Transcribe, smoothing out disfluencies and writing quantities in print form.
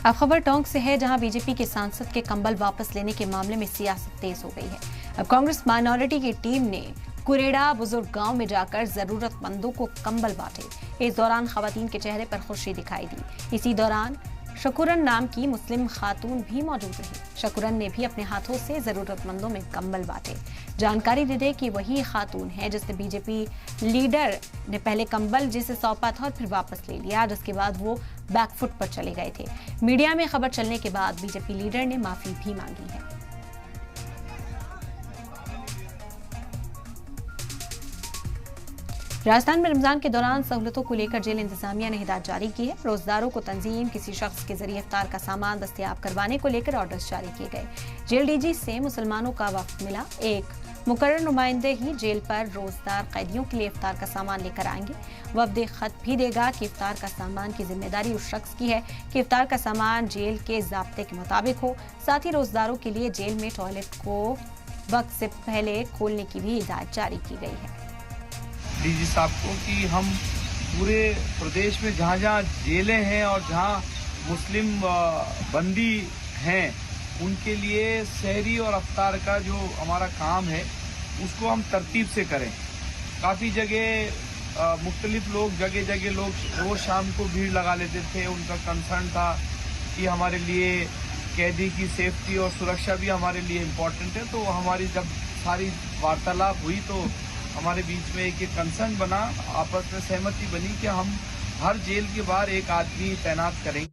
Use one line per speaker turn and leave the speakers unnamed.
अब खबर टोंक से है, जहां बीजेपी के सांसद के कंबल वापस लेने के मामले में सियासत तेज हो गई है। अब कांग्रेस माइनॉरिटी की टीम ने कुरेड़ा बुजुर्ग गांव में जाकर जरूरतमंदों को कंबल बांटे। इस दौरान खवातीन के चेहरे पर खुशी दिखाई दी। इसी दौरान शकुरन नाम की मुस्लिम खातून भी मौजूद रही। शकुरन ने भी अपने हाथों से जरूरतमंदों में कंबल बांटे। जानकारी दे दे कि वही खातून है जिसने बीजेपी लीडर ने पहले कंबल जिसे सौंपा था और फिर वापस ले लिया, जिसके बाद वो बैकफुट पर चले गए थे। मीडिया में खबर चलने के बाद बीजेपी लीडर ने माफी भी मांगी है। राजस्थान में रमजान के दौरान सहूलतों को लेकर जेल इंतजामिया ने हिदायत जारी की है। रोजदारों को तंजीम किसी शख्स के जरिए इफ्तार का सामान दस्तयाब करवाने को लेकर ऑर्डर्स जारी किए गए। जेल डीजी से मुसलमानों का वक्त मिला। एक मुकर्रर नुमाइंदे ही जेल पर रोजदार कैदियों के लिए इफ्तार का सामान लेकर आएंगे। वफद खत भी देगा कि इफ्तार का सामान की जिम्मेदारी उस शख्स की है कि इफ्तार का सामान जेल के ज़ाब्ते के मुताबिक हो। साथ ही रोजदारों के लिए जेल में टॉयलेट को वक्त से पहले खोलने की भी हिदायत जारी की गई है।
डीजी साहब को कि हम पूरे प्रदेश में जहाँ जहाँ जेलें हैं और जहाँ मुस्लिम बंदी हैं उनके लिए सहरी और अफ्तार का जो हमारा काम है उसको हम तरतीब से करें। काफ़ी जगह मुख्तलिफ लोग जगह लोग रोज़ शाम को भीड़ लगा लेते थे। उनका कंसर्न था कि हमारे लिए कैदी की सेफ्टी और सुरक्षा भी हमारे लिए इम्पोर्टेंट है। तो हमारी जब सारी वार्तालाप हुई तो हमारे बीच में एक कंसर्न बना, आपस में सहमति बनी कि हम हर जेल के बाहर एक आदमी तैनात करेंगे।